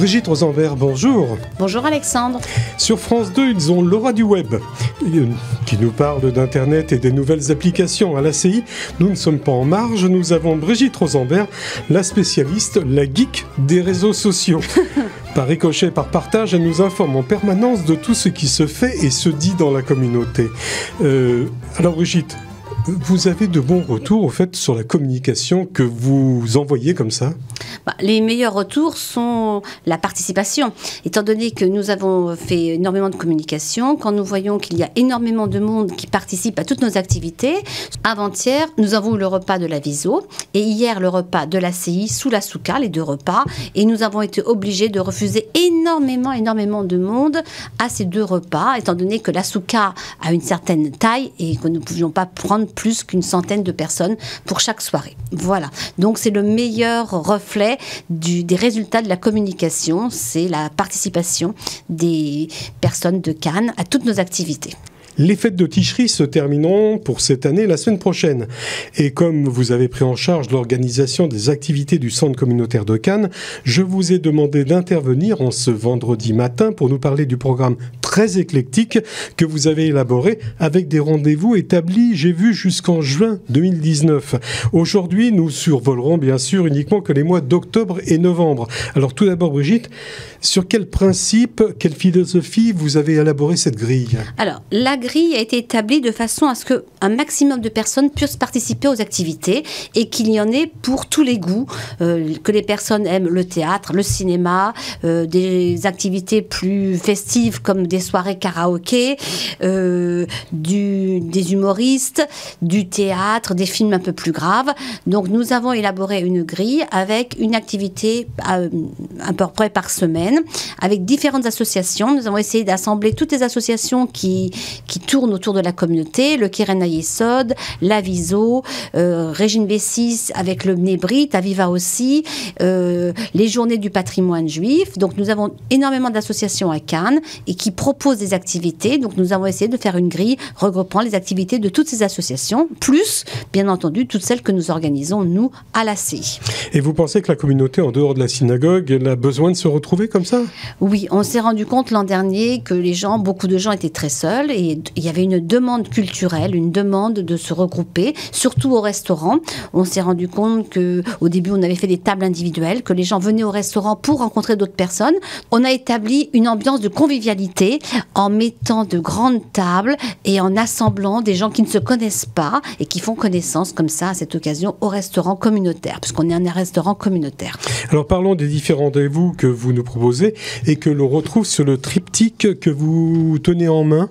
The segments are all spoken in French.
Brigitte Rosenvert, bonjour. Bonjour Alexandre. Sur France 2, ils ont Laura du Web, qui nous parle d'Internet et des nouvelles applications. À l'ACI, nous ne sommes pas en marge, nous avons Brigitte Rosenvert, la spécialiste, la geek des réseaux sociaux. Par ricochet, par partage, elle nous informe en permanence de tout ce qui se fait et se dit dans la communauté. Alors Brigitte, vous avez de bons retours au fait sur la communication que vous envoyez comme ça? Les meilleurs retours sont la participation. Étant donné que nous avons fait énormément de communication, quand nous voyons qu'il y a énormément de monde qui participe à toutes nos activités, avant-hier, nous avons eu le repas de la Viso et hier le repas de l'ACI sous la Souka, les deux repas, et nous avons été obligés de refuser énormément de monde à ces deux repas, étant donné que la Souka a une certaine taille et que nous ne pouvions pas prendre plus qu'une centaine de personnes pour chaque soirée. Voilà. Donc c'est le meilleur reflet des résultats de la communication, c'est la participation des personnes de Cannes à toutes nos activités. Les fêtes de Ticherie se termineront pour cette année la semaine prochaine. Et comme vous avez pris en charge l'organisation des activités du Centre communautaire de Cannes, je vous ai demandé d'intervenir en ce vendredi matin pour nous parler du programme très éclectique que vous avez élaboré avec des rendez-vous établis, j'ai vu, jusqu'en juin 2019. Aujourd'hui, nous survolerons bien sûr uniquement que les mois d'octobre et novembre. Alors tout d'abord, Brigitte, sur quel principe, quelle philosophie vous avez élaboré cette grille? Alors, la grille a été établie de façon à ce qu'un maximum de personnes puissent participer aux activités et qu'il y en ait pour tous les goûts, que les personnes aiment le théâtre, le cinéma, des activités plus festives comme des soirées karaoké, des humoristes, du théâtre, des films un peu plus graves. Donc nous avons élaboré une grille avec une activité à peu près par semaine, avec différentes associations. Nous avons essayé d'assembler toutes les associations qui tournent autour de la communauté, le Kéren Yesod, la Viso, Régine Bessis avec le Mnebrit, Aviva aussi, les journées du patrimoine juif. Donc nous avons énormément d'associations à Cannes et qui proposent des activités. Donc nous avons essayé de faire une grille regroupant les activités de toutes ces associations, plus bien entendu toutes celles que nous organisons nous à l'ACI. Et vous pensez que la communauté en dehors de la synagogue, elle a besoin de se retrouver comme ça? Oui, on s'est rendu compte l'an dernier que beaucoup de gens étaient très seuls et il y avait une demande culturelle, une demande de se regrouper, surtout au restaurant. On s'est rendu compte qu'au début, on avait fait des tables individuelles, que les gens venaient au restaurant pour rencontrer d'autres personnes. On a établi une ambiance de convivialité en mettant de grandes tables et en assemblant des gens qui ne se connaissent pas et qui font connaissance comme ça à cette occasion au restaurant communautaire, puisqu'on est un restaurant communautaire. Alors parlons des différents rendez-vous que vous nous proposez et que l'on retrouve sur le triptyque que vous tenez en main.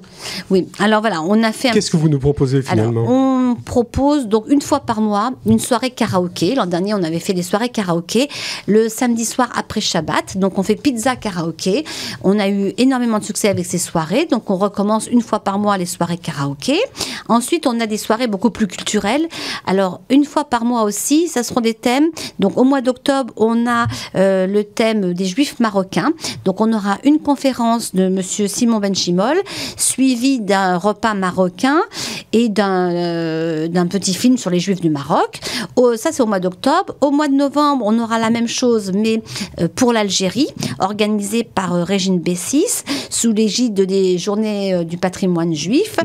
Oui, alors voilà, on a fait... Qu'est-ce que vous nous proposez finalement? Alors, on propose donc une fois par mois une soirée karaoké. L'an dernier, on avait fait des soirées karaoké le samedi soir après Shabbat. Donc on fait pizza karaoké. On a eu énormément de succès avec ces soirées. Donc on recommence une fois par mois les soirées karaoké. Ensuite, on a des soirées beaucoup plus culturelles. Alors une fois par mois aussi, ça seront des thèmes. Donc au mois d'octobre, on a le thème des Juifs marocains. Donc on aura une conférence de monsieur Simon Benchimol, suivi d'un repas marocain et d'un petit film sur les Juifs du Maroc. Ça, c'est au mois d'octobre. Au mois de novembre, on aura la même chose, mais pour l'Algérie, organisée par Régine Bessis, sous l'égide des Journées du patrimoine juif.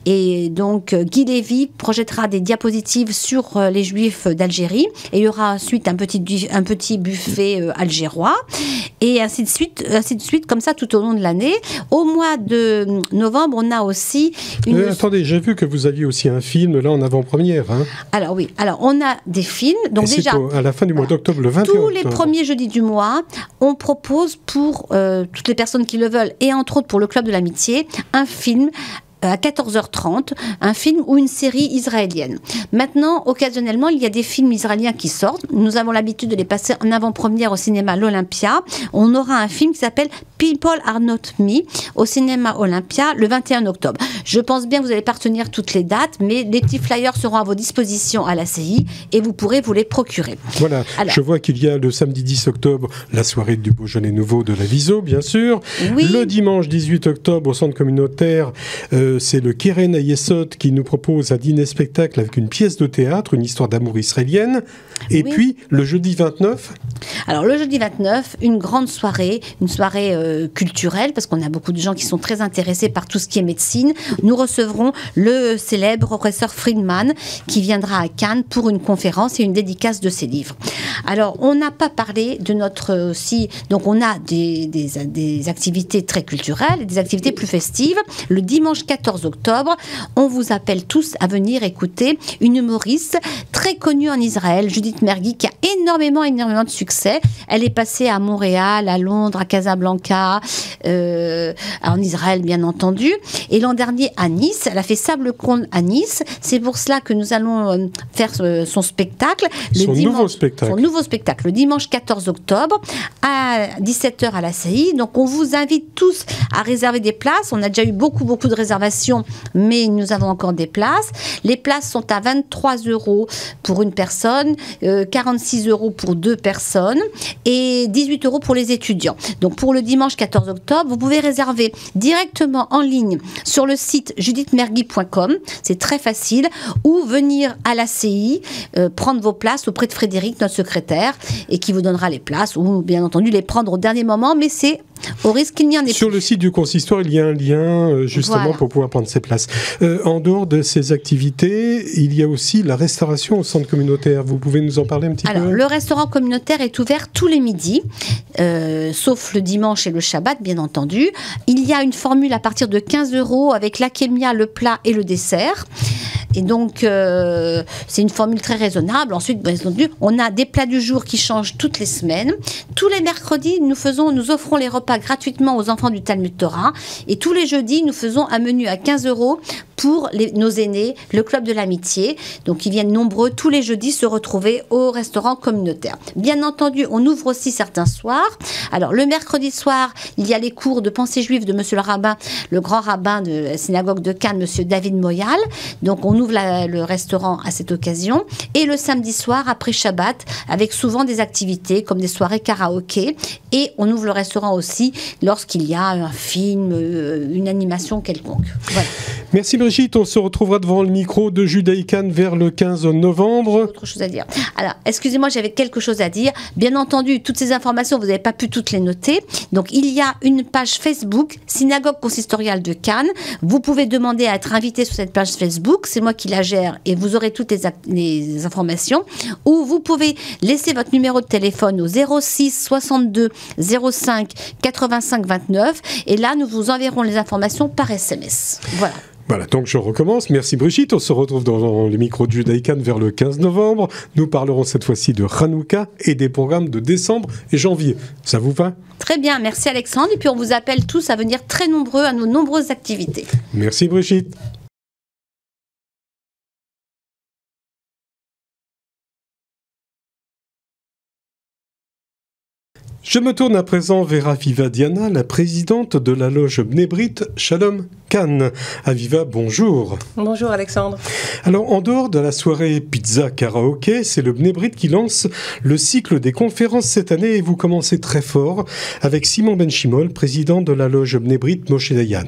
Et donc, Guy Lévy projettera des diapositives sur les Juifs d'Algérie. Et il y aura ensuite un petit buffet algérois. Et ainsi de suite, comme ça, tout au long de l'année. Au mois de novembre, on a aussi attendez, j'ai vu que vous aviez aussi un film, là, en avant-première. Hein. Alors oui, on a des films. Donc et déjà, à la fin du mois d'octobre, le 21 octobre. Tous les premiers jeudis du mois, on propose pour toutes les personnes qui le veulent, et entre autres pour le Club de l'Amitié, un film à 14h30, un film ou une série israélienne. Maintenant, occasionnellement, il y a des films israéliens qui sortent. Nous avons l'habitude de les passer en avant-première au cinéma L'Olympia. On aura un film qui s'appelle People Are Not Me au cinéma Olympia le 21 octobre. Je pense bien que vous allez partenir toutes les dates, mais les petits flyers seront à vos dispositions à l'ACI et vous pourrez vous les procurer. Voilà, alors, je vois qu'il y a le samedi 10 octobre la soirée du Beaujolais Nouveau de la Viso, bien sûr. Oui. Le dimanche 18 octobre au centre communautaire, c'est le Keren Ayesod qui nous propose un dîner-spectacle avec une pièce de théâtre, une histoire d'amour israélienne. Et puis, le jeudi 29. Alors, le jeudi 29, une grande soirée, une soirée culturelle, parce qu'on a beaucoup de gens qui sont très intéressés par tout ce qui est médecine. Nous recevrons le célèbre professeur Friedman qui viendra à Cannes pour une conférence et une dédicace de ses livres. Alors, on n'a pas parlé de notre aussi... Donc, on a des activités très culturelles et des activités plus festives. Le dimanche 14 octobre, on vous appelle tous à venir écouter une humoriste très connue en Israël, Judith Mergui, qui a énormément de succès. Elle est passée à Montréal, à Londres, à Casablanca, en Israël, bien entendu. Et l'an dernier, à Nice, elle a fait Sable Cône à Nice. C'est pour cela que nous allons faire son spectacle. Son nouveau spectacle, le dimanche 14 octobre, à 17h à la CI. Donc, on vous invite tous à réserver des places. On a déjà eu beaucoup de réservations, mais nous avons encore des places. Les places sont à 23 € pour une personne, 46 € pour 2 personnes et 18 € pour les étudiants. Donc, pour le dimanche 14 octobre, vous pouvez réserver directement en ligne sur le site judithmergui.com. C'est très facile. Ou venir à la CI, prendre vos places auprès de Frédéric, notre secrétaire, et qui vous donnera les places, ou bien entendu les prendre au dernier moment, mais c'est au risque qu'il n'y en ait plus. Sur le site du consistoire, il y a un lien justement pour pouvoir prendre ses places. En dehors de ces activités, il y a aussi la restauration au centre communautaire. Vous pouvez nous en parler un petit peu ? Alors, le restaurant communautaire est ouvert tous les midis, sauf le dimanche et le Shabbat, bien entendu. Il y a une formule à partir de 15 € avec l'akemia, le plat et le dessert. Et donc, c'est une formule très raisonnable. Ensuite, bien entendu, on a des plats du jour qui changent toutes les semaines. Tous les mercredis, nous offrons les repas gratuitement aux enfants du Talmud Torah. Et tous les jeudis, nous faisons un menu à 15 € pour nos aînés, le club de l'amitié. Donc, ils viennent nombreux tous les jeudis se retrouver au restaurant communautaire. Bien entendu, on ouvre aussi certains soirs. Alors, le mercredi soir, il y a les cours de pensée juive de monsieur le rabbin, le grand rabbin de la synagogue de Cannes, monsieur David Moyal. Donc, on ouvre le restaurant à cette occasion. Et le samedi soir, après Shabbat, avec souvent des activités comme des soirées karaoké. Et on ouvre le restaurant aussi lorsqu'il y a un film, une animation quelconque. Voilà. Merci Brigitte, on se retrouvera devant le micro de Judaï-Cannes vers le 15 novembre. Autre chose à dire. Alors, excusez-moi, j'avais quelque chose à dire. Bien entendu, toutes ces informations, vous n'avez pas pu toutes les noter. Donc, il y a une page Facebook, Synagogue Consistoriale de Cannes. Vous pouvez demander à être invité sur cette page Facebook. C'est moi qui la gère et vous aurez toutes les informations. Ou vous pouvez laisser votre numéro de téléphone au 06 62 05 85 29. Et là, nous vous enverrons les informations par SMS. Voilà. Voilà, donc je recommence. Merci Brigitte. On se retrouve dans les micros de Judaï-Cannes vers le 15 novembre. Nous parlerons cette fois-ci de Hanouka et des programmes de décembre et janvier. Ça vous va ? Très bien, merci Alexandre. Et puis on vous appelle tous à venir très nombreux à nos nombreuses activités. Merci Brigitte. Je me tourne à présent vers Aviva Diana, la présidente de la loge Bnei Brit Shalom Cannes. Aviva, bonjour. Bonjour Alexandre. Alors, en dehors de la soirée pizza karaoké, c'est le Bnei Brit qui lance le cycle des conférences cette année et vous commencez très fort avec Simon Ben-Shimol, président de la loge Bnei Brit Moshe Dayan,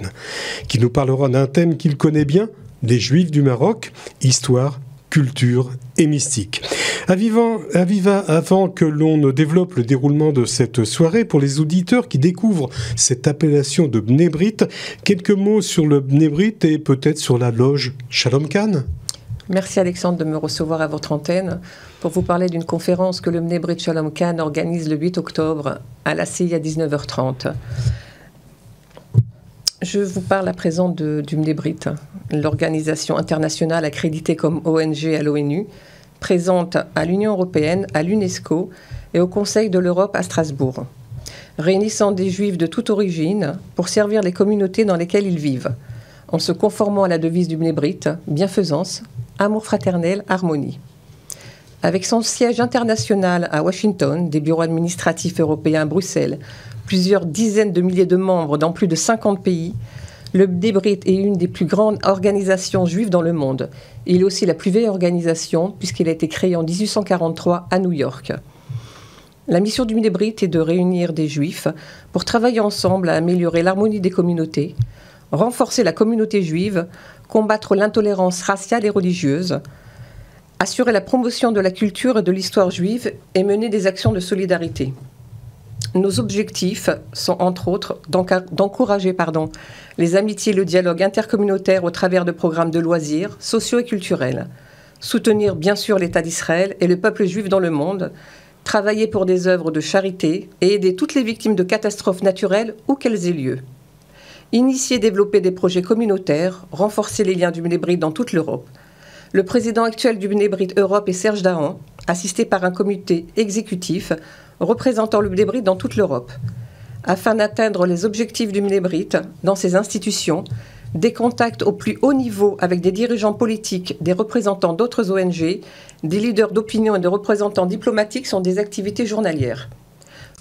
qui nous parlera d'un thème qu'il connaît bien, les Juifs du Maroc, histoire, culture et mystique. Aviva, avant que l'on ne développe le déroulement de cette soirée, pour les auditeurs qui découvrent cette appellation de Bnei Brit, quelques mots sur le Bnei Brit et peut-être sur la loge Shalom Cannes. Merci Alexandre de me recevoir à votre antenne pour vous parler d'une conférence que le Bnei Brit Shalom Cannes organise le 8 octobre à la CI à 19h30. Je vous parle à présent du Bnei Brit, l'organisation internationale accréditée comme ONG à l'ONU, présente à l'Union européenne, à l'UNESCO et au Conseil de l'Europe à Strasbourg, réunissant des Juifs de toute origine pour servir les communautés dans lesquelles ils vivent, en se conformant à la devise du Bnei Brit, bienfaisance, amour fraternel, harmonie. Avec son siège international à Washington, des bureaux administratifs européens à Bruxelles, plusieurs dizaines de milliers de membres dans plus de 50 pays, le Bnei Brit est une des plus grandes organisations juives dans le monde. Il est aussi la plus vieille organisation puisqu'il a été créé en 1843 à New York. La mission du Bnei Brit est de réunir des juifs pour travailler ensemble à améliorer l'harmonie des communautés, renforcer la communauté juive, combattre l'intolérance raciale et religieuse, assurer la promotion de la culture et de l'histoire juive et mener des actions de solidarité. Nos objectifs sont, entre autres, d'encourager les amitiés et le dialogue intercommunautaire au travers de programmes de loisirs, sociaux et culturels, soutenir bien sûr l'État d'Israël et le peuple juif dans le monde, travailler pour des œuvres de charité et aider toutes les victimes de catastrophes naturelles où qu'elles aient lieu. Initier et développer des projets communautaires, renforcer les liens du Bnei-Brit dans toute l'Europe. Le président actuel du Bnei-Brit Europe est Serge Dahan, assisté par un comité exécutif représentant le Bnei-Brit dans toute l'Europe. Afin d'atteindre les objectifs du Bnei-Brit dans ces institutions, des contacts au plus haut niveau avec des dirigeants politiques, des représentants d'autres ONG, des leaders d'opinion et des représentants diplomatiques sont des activités journalières.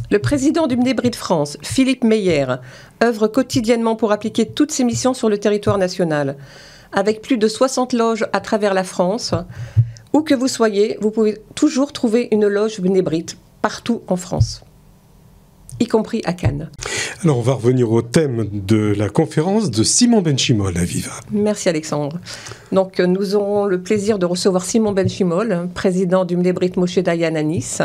Le président du Bnei-Brit France, Philippe Meyer, œuvre quotidiennement pour appliquer toutes ses missions sur le territoire national. Avec plus de 60 loges à travers la France, où que vous soyez, vous pouvez toujours trouver une loge Bnei-Brit partout en France, y compris à Cannes. Alors on va revenir au thème de la conférence de Simon Ben-Shimol, Aviva. Merci Alexandre. Donc nous aurons le plaisir de recevoir Simon Ben-Shimol, président du Bnei-Brit Moshe Dayan à Nice,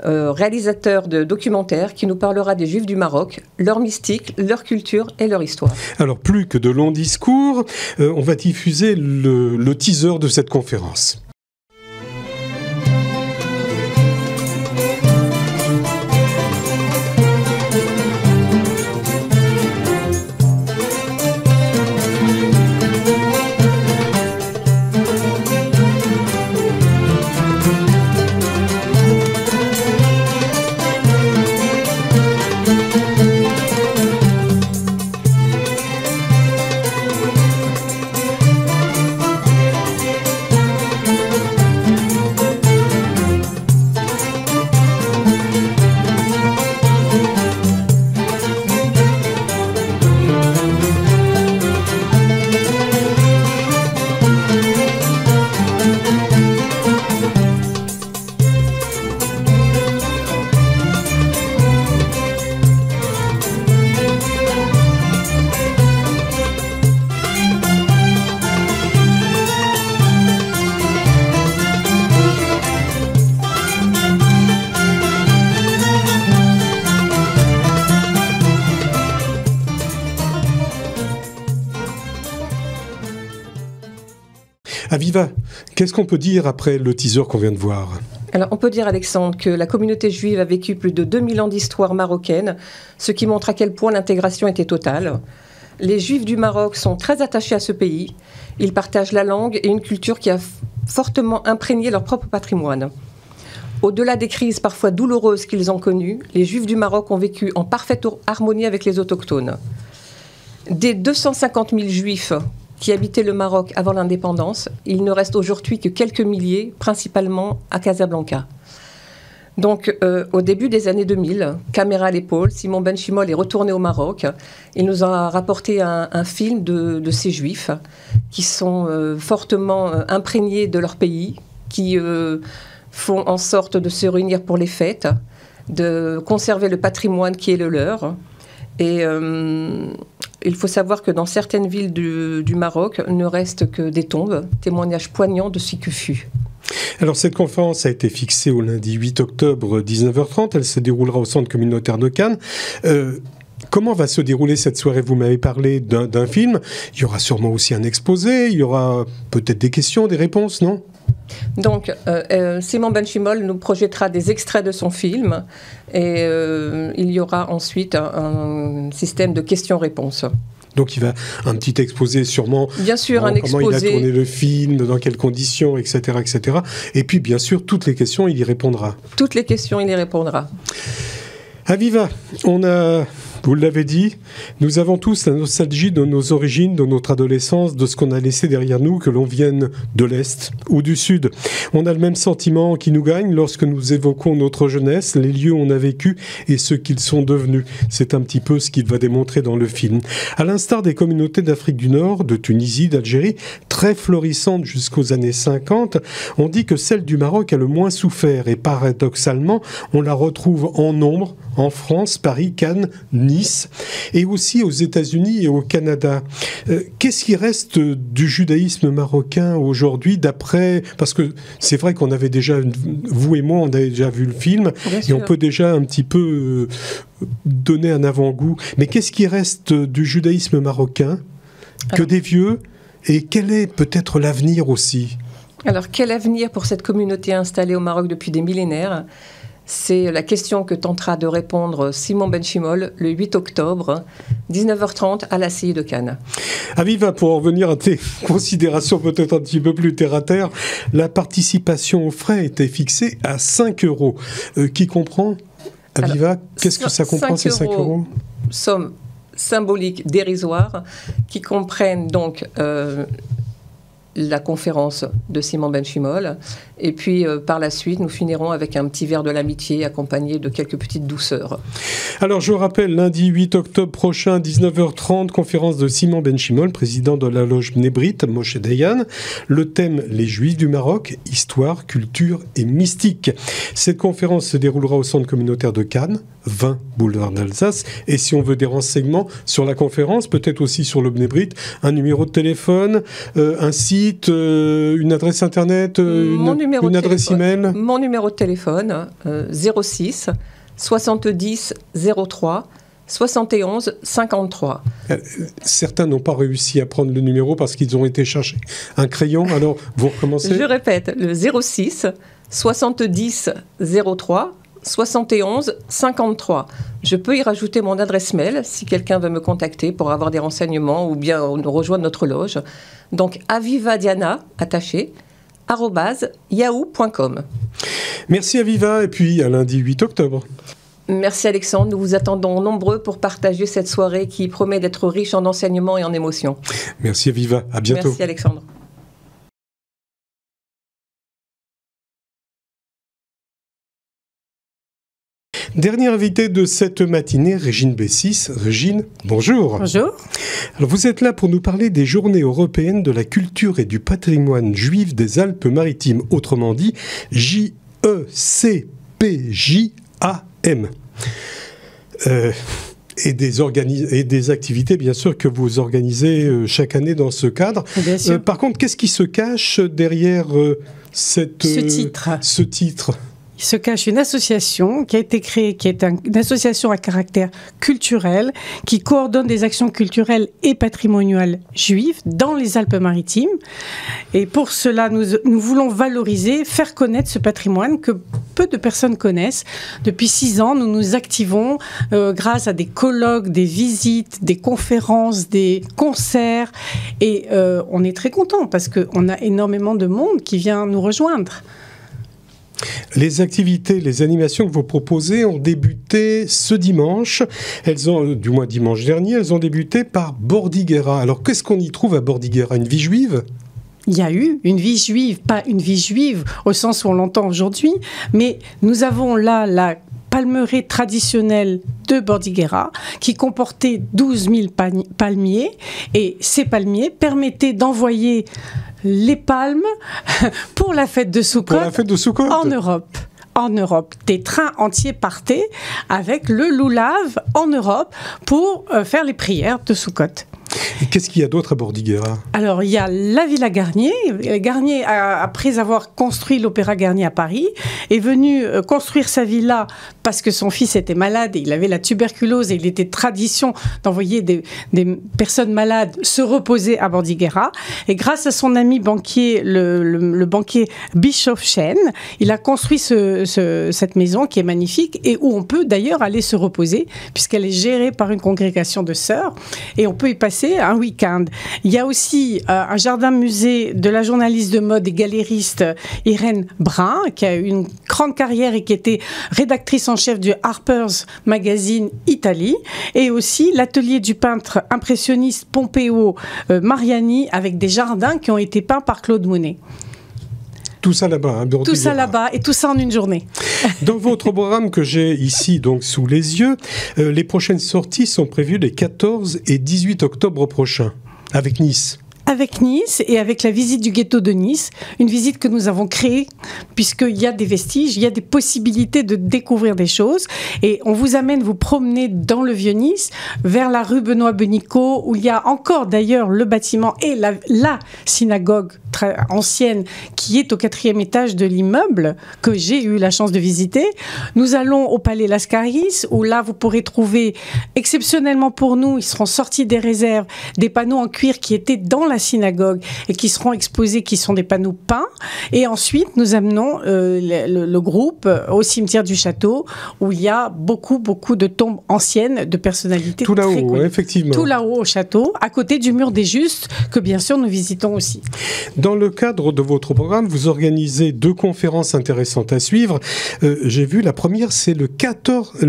réalisateur de documentaires qui nous parlera des Juifs du Maroc, leur mystique, leur culture et leur histoire. Alors plus que de longs discours, on va diffuser le teaser de cette conférence. Aviva, qu'est-ce qu'on peut dire après le teaser qu'on vient de voir ? Alors, on peut dire, Alexandre, que la communauté juive a vécu plus de 2000 ans d'histoire marocaine, ce qui montre à quel point l'intégration était totale. Les Juifs du Maroc sont très attachés à ce pays. Ils partagent la langue et une culture qui a fortement imprégné leur propre patrimoine. Au-delà des crises parfois douloureuses qu'ils ont connues, les Juifs du Maroc ont vécu en parfaite harmonie avec les autochtones. Des 250 000 Juifs qui habitaient le Maroc avant l'indépendance, il ne reste aujourd'hui que quelques milliers, principalement à Casablanca. Donc, au début des années 2000, caméra à l'épaule, Simon Ben-Shimol est retourné au Maroc. Il nous a rapporté un film de ces Juifs qui sont fortement imprégnés de leur pays, qui font en sorte de se réunir pour les fêtes, de conserver le patrimoine qui est le leur. Et il faut savoir que dans certaines villes du Maroc, ne reste que des tombes, témoignages poignants de ce qui fut. Alors cette conférence a été fixée au lundi 8 octobre 19h30, elle se déroulera au centre communautaire de Cannes. Comment va se dérouler cette soirée ? Vous m'avez parlé d'un film, il y aura sûrement aussi un exposé, il y aura peut-être des questions, des réponses, non ? Donc, Simon Ben-Shimol nous projettera des extraits de son film et il y aura ensuite un système de questions-réponses. Donc il va un petit exposé sûrement. Bien sûr, un comment exposé. Il a tourné le film, dans quelles conditions, etc., etc. Et puis bien sûr, toutes les questions, il y répondra. Toutes les questions, il y répondra. Aviva, vous l'avez dit, nous avons tous la nostalgie de nos origines, de notre adolescence, de ce qu'on a laissé derrière nous, que l'on vienne de l'Est ou du Sud. On a le même sentiment qui nous gagne lorsque nous évoquons notre jeunesse, les lieux où on a vécu et ce qu'ils sont devenus. C'est un petit peu ce qu'il va démontrer dans le film. À l'instar des communautés d'Afrique du Nord, de Tunisie, d'Algérie, très florissantes jusqu'aux années 50, on dit que celle du Maroc a le moins souffert et paradoxalement, on la retrouve en nombre en France, Paris, Cannes, Nice, et aussi aux États-Unis et au Canada. Qu'est-ce qui reste du judaïsme marocain aujourd'hui, parce que c'est vrai qu'on avait déjà, vous et moi, on avait déjà vu le film, et on peut déjà un petit peu donner un avant-goût. Mais qu'est-ce qui reste du judaïsme marocain, que des vieux, et quel est peut-être l'avenir aussi ? Alors, quel avenir pour cette communauté installée au Maroc depuis des millénaires ? C'est la question que tentera de répondre Simon Benchimol le 8 octobre, 19h30 à la CI de Cannes. Aviva, pour en revenir à tes considérations peut-être un petit peu plus terre-à-terre, la participation aux frais était fixée à 5 €, qui comprend, Aviva, alors, qu'est-ce que ça comprend ces 5 €? Somme symbolique dérisoire qui comprennent donc la conférence de Simon Benchimol. Et puis, par la suite, nous finirons avec un petit verre de l'amitié accompagné de quelques petites douceurs. Alors, je rappelle, lundi 8 octobre prochain, 19h30, conférence de Simon Benchimol, président de la loge Bnei Brit, Moshe Dayan. Le thème, les Juifs du Maroc, histoire, culture et mystique. Cette conférence se déroulera au centre communautaire de Cannes, 20 boulevard d'Alsace. Et si on veut des renseignements sur la conférence, peut-être aussi sur le Bnei Brit, un numéro de téléphone, un site, une adresse internet, une adresse email. Mon numéro de téléphone, 06 70 03 71 53. Certains n'ont pas réussi à prendre le numéro parce qu'ils ont été chercher un crayon. Alors, vous recommencez ? Je répète, le 06 70 03 71 53. Je peux y rajouter mon adresse mail si quelqu'un veut me contacter pour avoir des renseignements ou bien rejoindre notre loge. Donc, avivadiana, attaché, @yahoo.com. Merci Aviva, et puis à lundi 8 octobre. Merci Alexandre, nous vous attendons nombreux pour partager cette soirée qui promet d'être riche en enseignements et en émotions. Merci Aviva, à bientôt. Merci Alexandre. Dernière invitée de cette matinée, Régine Bessis. Régine, bonjour. Bonjour. Alors vous êtes là pour nous parler des Journées européennes de la culture et du patrimoine juif des Alpes-Maritimes, autrement dit JECPJAM. Et des activités, bien sûr, que vous organisez chaque année dans ce cadre. Bien sûr. Par contre, qu'est-ce qui se cache derrière ce titre ? Il se cache une association qui a été créée, qui est une association à caractère culturel, qui coordonne des actions culturelles et patrimoniales juives dans les Alpes-Maritimes. Et pour cela, nous voulons valoriser, faire connaître ce patrimoine que peu de personnes connaissent. Depuis 6 ans, nous nous activons grâce à des colloques, des visites, des conférences, des concerts. Et on est très contents parce qu'on a énormément de monde qui vient nous rejoindre. Les activités, les animations que vous proposez ont débuté ce dimanche. Du moins dimanche dernier, elles ont débuté par Bordighera. Alors qu'est-ce qu'on y trouve à Bordighera ? Une vie juive ? Il y a eu une vie juive, pas une vie juive au sens où on l'entend aujourd'hui, mais nous avons là la palmeraie traditionnelle de Bordighera qui comportait 12 000 palmiers, et ces palmiers permettaient d'envoyer les palmes pour la fête de Soukhot en Europe. En Europe, des trains entiers partaient avec le loulav en Europe pour faire les prières de Soukhot. Et qu'est-ce qu'il y a d'autre à Bordighera ? Alors, il y a la Villa Garnier. Garnier, après avoir construit l'Opéra Garnier à Paris, est venu construire sa villa parce que son fils était malade et il avait la tuberculose et il était tradition d'envoyer des personnes malades se reposer à Bordighera. Et grâce à son ami banquier, le banquier Bischoff Chen, il a construit cette maison qui est magnifique et où on peut d'ailleurs aller se reposer puisqu'elle est gérée par une congrégation de sœurs et on peut y passer un week-end. Il y a aussi un jardin-musée de la journaliste de mode et galériste Irène Brun, qui a eu une grande carrière et qui était rédactrice en chef du Harper's Magazine Italie, et aussi l'atelier du peintre impressionniste Pompeo Mariani, avec des jardins qui ont été peints par Claude Monet. Tout ça là-bas, Bordighera. Tout ça là-bas, et tout ça en une journée. Dans votre programme que j'ai ici donc sous les yeux, les prochaines sorties sont prévues les 14 et 18 octobre prochains, avec Nice. avec Nice et avec la visite du ghetto de Nice, une visite que nous avons créée puisqu'il y a des vestiges, il y a des possibilités de découvrir des choses et on vous amène vous promener dans le Vieux-Nice vers la rue Benoît-Benico où il y a encore d'ailleurs le bâtiment et la synagogue très ancienne qui est au 4e étage de l'immeuble que j'ai eu la chance de visiter. Nous allons au Palais Lascaris où là vous pourrez trouver exceptionnellement pour nous, ils seront sortis des réserves, des panneaux en cuir qui étaient dans la synagogue et qui seront exposés, qui sont des panneaux peints. Et ensuite nous amenons le groupe au cimetière du château où il y a beaucoup de tombes anciennes de personnalités tout très là-haut, connues. effectivement. Tout là-haut au château, à côté du mur des Justes que bien sûr nous visitons aussi. Dans le cadre de votre programme, vous organisez 2 conférences intéressantes à suivre. J'ai vu, la première, c'est le 4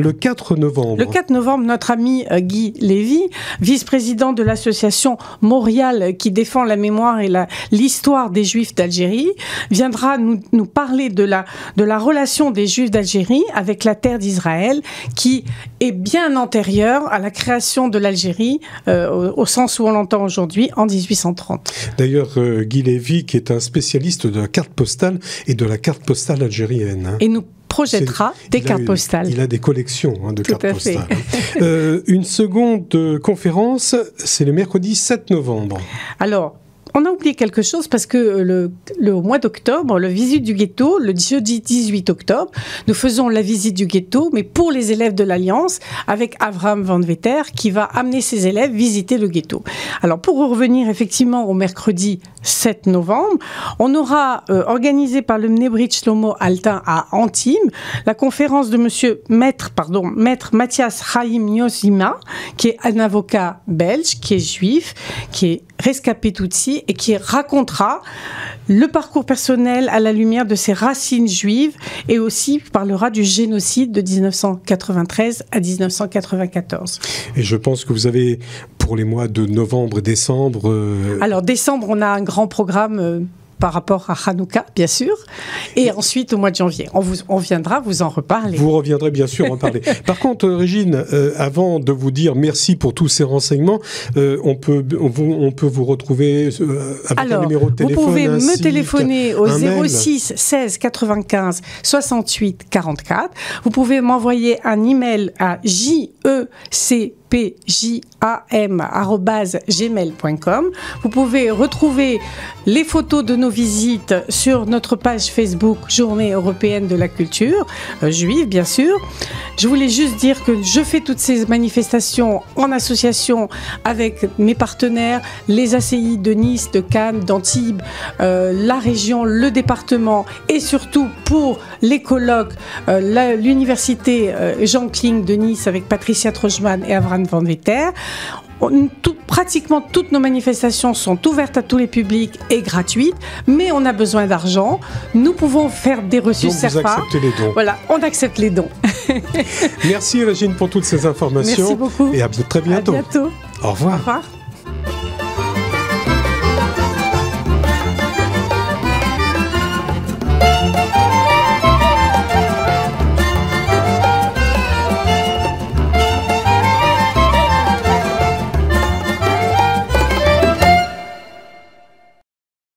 novembre. Le 4 novembre, notre ami Guy Lévy, vice-président de l'association Montréal qui défend la mémoire et l'histoire des Juifs d'Algérie, viendra nous parler de la relation des Juifs d'Algérie avec la terre d'Israël qui est bien antérieure à la création de l'Algérie au sens où on l'entend aujourd'hui en 1830. D'ailleurs, Guy Lévy, qui est un spécialiste de la carte postale et de la carte postale algérienne. Et nous projettera des cartes postales. Il a des collections de Tout cartes à fait. postales. Une seconde conférence, c'est le mercredi 7 novembre. Alors, on a oublié quelque chose parce que le mois d'octobre, le visite du ghetto, le jeudi 18 octobre, nous faisons la visite du ghetto, mais pour les élèves de l'Alliance, avec Avraham Van Vetter, qui va amener ses élèves visiter le ghetto. Alors, pour revenir effectivement au mercredi 7 novembre, on aura organisé par le Mnebrit Shlomo Altin à Antibes la conférence de maître Mathias Chaim Yosima, qui est un avocat belge, qui est juif, qui est rescapé Tutsi et qui racontera le parcours personnel à la lumière de ses racines juives et aussi parlera du génocide de 1993 à 1994. Et je pense que vous avez, pour les mois de novembre et décembre... Alors, décembre, on a un grand programme par rapport à Hanouka, bien sûr. Et ensuite, au mois de janvier, on viendra vous en reparler. Vous reviendrez bien sûr en parler. Par contre, Régine, avant de vous dire merci pour tous ces renseignements, on peut vous retrouver avec un numéro de téléphone. Vous pouvez me site, téléphoner au 06 16 95 68 44. Vous pouvez m'envoyer un email à jecpjam@gmail.com. Vous pouvez retrouver les photos de nos visites sur notre page Facebook Journée européenne de la culture juive, bien sûr. Je voulais juste dire que je fais toutes ces manifestations en association avec mes partenaires, les ACI de Nice, de Cannes, d'Antibes, la région, le département et surtout pour les colloques, l'université Jean Kling de Nice avec Patricia Trojman et Avraham Van Vetter. Pratiquement toutes nos manifestations sont ouvertes à tous les publics et gratuites, mais on a besoin d'argent. Nous pouvons faire des reçus Donc SERPA. vous acceptez les dons. Voilà, on accepte les dons. Merci Régine pour toutes ces informations. Merci beaucoup. Et à très bientôt. À bientôt. Au revoir. Au revoir.